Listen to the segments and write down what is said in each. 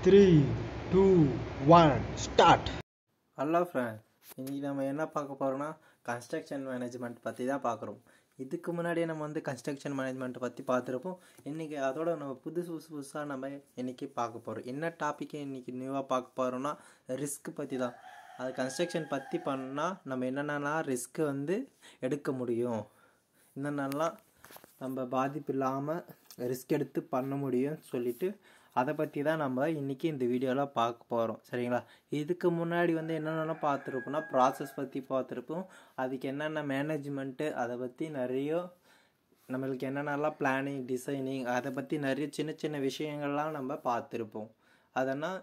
3, 2, 1, start. Hello friend, இன்றைக்கி நம்ம என்ன பார்க்க போகிறோம்னா கன்ஸ்ட்ரக்ஷன் மேனேஜ்மெண்ட் பற்றி தான் பார்க்குறோம். இதுக்கு முன்னாடியே நம்ம கன்ஸ்ட்ரக்ஷன் மேனேஜ்மெண்ட் பற்றி பார்த்துருப்போம். இன்றைக்கி அதோட நம்ம புதுசாக நம்ம இன்றைக்கி பார்க்க போகிறோம். என்ன டாப்பிக்கை இன்றைக்கி நியூவாக பார்க்க போகிறோம்னா ரிஸ்க் பற்றி தான். அது கன்ஸ்ட்ரக்ஷன் பற்றி பண்ணால் நம்ம என்னென்னலாம் ரிஸ்க்கு எடுக்க முடியும், என்னென்னலாம் நம்ம பாதிப்பு இல்லாமல் ரிஸ்க் எடுத்து பண்ண முடியும்னு சொல்லிட்டு அதை பற்றி தான் நம்ம இன்றைக்கி இந்த வீடியோவில் பார்க்க போகிறோம். சரிங்களா? இதுக்கு முன்னாடி என்னென்னலாம் பார்த்துருப்போம்னா ப்ராசஸ் பற்றி பார்த்துருப்போம். அதுக்கு என்னென்ன மேனேஜ்மெண்ட்டு, அதை பற்றி நிறைய நம்மளுக்கு என்னென்னலாம் பிளானிங், டிசைனிங், அதை பற்றி நிறைய சின்ன சின்ன விஷயங்கள்லாம் நம்ம பார்த்துருப்போம். அதனால்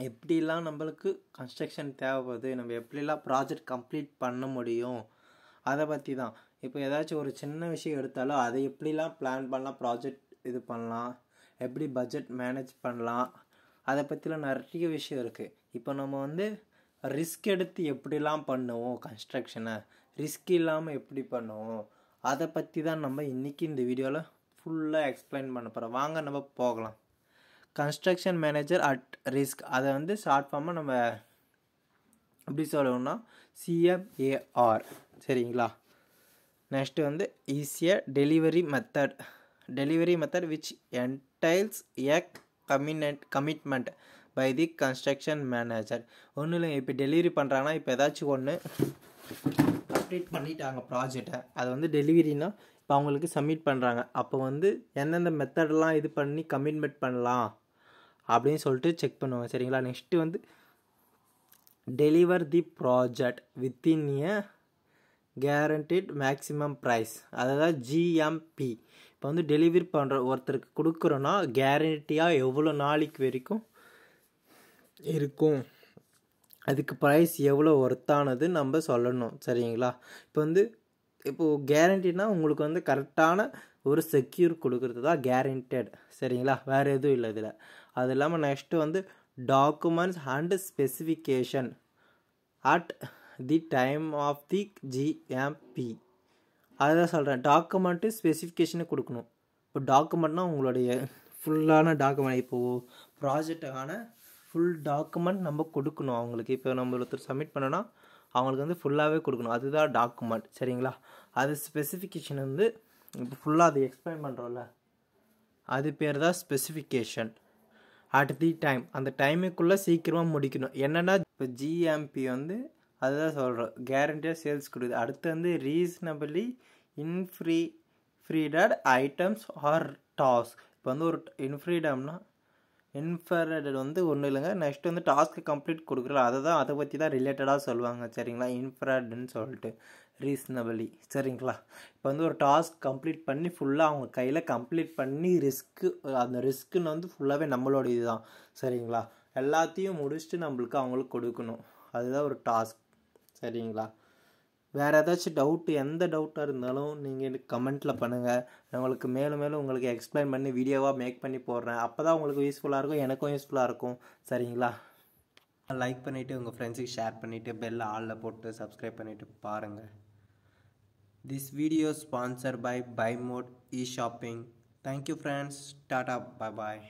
எப்படிலாம் நம்மளுக்கு கன்ஸ்ட்ரக்ஷன் தேவைப்படுது, நம்ம எப்படிலாம் ப்ராஜெக்ட் கம்ப்ளீட் பண்ண முடியும், அதை பற்றி தான். இப்போ ஏதாச்சும் ஒரு சின்ன விஷயம் எடுத்தாலும் அதை எப்படிலாம் பிளான் பண்ணலாம், ப்ராஜெக்ட் இது பண்ணலாம், எப்படி பட்ஜெட் மேனேஜ் பண்ணலாம், அதை பற்றிலாம் நிறைய விஷயம் இருக்குது. இப்போ நம்ம ரிஸ்க் எடுத்து எப்படிலாம் பண்ணுவோம், கன்ஸ்ட்ரக்ஷனை ரிஸ்க் இல்லாமல் எப்படி பண்ணுவோம், அதை பற்றி தான் நம்ம இன்றைக்கி இந்த வீடியோவில் ஃபுல்லாக எக்ஸ்பிளைன் பண்ண போகிறோம். வாங்க நம்ம போகலாம். கன்ஸ்ட்ரக்ஷன் மேனேஜர் அட் ரிஸ்க், அதை ஷார்ட் ஃபார்மாக நம்ம எப்படி சொல்லணும்னா CMAR. சரிங்களா? நெக்ஸ்ட்டு ஈஸியாக delivery method which entails a commitment by the construction manager. ஒன்றும் இல்லைங்க, இப்போ டெலிவரி பண்ணுறாங்கன்னா இப்போ ஏதாச்சும் ஒன்று கம்ப்ளீட் பண்ணிட்டாங்க ப்ராஜெக்டை, அதை டெலிவரினா இப்போ அவங்களுக்கு சப்மிட் பண்ணுறாங்க. அப்போ எந்தெந்த மெத்தடெலாம் இது பண்ணி கமிட்மெண்ட் பண்ணலாம் அப்படின்னு சொல்லிட்டு செக் பண்ணுவாங்க. சரிங்களா? Next deliver the project within a guaranteed maximum price, அதாவது GMP. இப்போ டெலிவரி பண்ணுற ஒருத்தருக்கு கொடுக்குறோன்னா கேரண்டியாக எவ்வளோ நாளைக்கு வரைக்கும் இருக்கும், அதுக்கு ப்ரைஸ் எவ்வளோ ஒர்த்தானது நம்ம சொல்லணும். சரிங்களா? இப்போது கேரண்டினா உங்களுக்கு கரெக்டான ஒரு செக்யூர் கொடுக்குறது தான் கேரண்டட். சரிங்களா? வேறு எதுவும் இல்லை இதில். அது இல்லாமல் next documents and specification at the time of the GMP. அதுதான் சொல்கிறேன், டாக்குமெண்ட்டு ஸ்பெசிஃபிகேஷனு கொடுக்கணும். இப்போ டாக்குமெண்ட்னால் உங்களுடைய ஃபுல்லான டாக்குமெண்ட், இப்போது ப்ராஜெக்டுக்கான ஃபுல் டாக்குமெண்ட் நம்ம கொடுக்கணும் அவங்களுக்கு. இப்போ நம்ம ஒருத்தர் சப்மிட் பண்ணோன்னா அவங்களுக்கு ஃபுல்லாகவே கொடுக்கணும், அதுதான் டாக்குமெண்ட். சரிங்களா? அது ஸ்பெசிஃபிகேஷன் இப்போ ஃபுல்லாக அது எக்ஸ்பிளைன் பண்ணுறோம்ல, அது பேர் தான் ஸ்பெசிஃபிகேஷன். அட் தி டைம், அந்த டைமுக்குள்ளே சீக்கிரமாக முடிக்கணும். என்னென்னா இப்போ GMP அதுதான் சொல்கிறோம், கேரண்டியாக சேல்ஸ் கொடுக்குது. அடுத்து ரீசனபிளி இன்ஃப்ரீடட் ஐட்டம்ஸ் ஆர் டாஸ்க். இப்போ ஒரு இன்ஃப்ரீடம்னா இன்ஃப்ரீடட் ஒன்றும் இல்லைங்க. நெக்ஸ்ட் டாஸ்க்கு கம்ப்ளீட் கொடுக்குறல, அதை பற்றி தான் ரிலேட்டடாக சொல்லுவாங்க. சரிங்களா? இன்ஃப்ரீடன்னு சொல்லிட்டு ரீசனபிளி. சரிங்களா? இப்போ ஒரு டாஸ்க் கம்ப்ளீட் பண்ணி ஃபுல்லாக அவங்க கையில் கம்ப்ளீட் பண்ணி அந்த ரிஸ்க்குன்னு ஃபுல்லாகவே நம்மளோட இதுதான். சரிங்களா? எல்லாத்தையும் முடிச்சுட்டு நம்மளுக்கு அவங்களுக்கு கொடுக்கணும், அதுதான் ஒரு டாஸ்க். சரிங்களா? வேறு ஏதாச்சும் டவுட்டு, எந்த டவுட்டாக இருந்தாலும் நீங்கள் எனக்கு கமெண்ட்டில் பண்ணுங்கள். நான் உங்களுக்கு மேலும் உங்களுக்கு எக்ஸ்பிளைன் பண்ணி வீடியோவாக மேக் பண்ணி போடுறேன். அப்போ தான் உங்களுக்கு யூஸ்ஃபுல்லாக இருக்கும், எனக்கும் யூஸ்ஃபுல்லாக இருக்கும். சரிங்களா? லைக் பண்ணிவிட்டு உங்கள் ஃப்ரெண்ட்ஸுக்கு ஷேர் பண்ணிவிட்டு பெல் ஆலில் போட்டு சப்ஸ்கிரைப் பண்ணிவிட்டு பாருங்கள். This video sponsor by by mod e shopping. Thank you friends. டாடா, பாய் பாய்.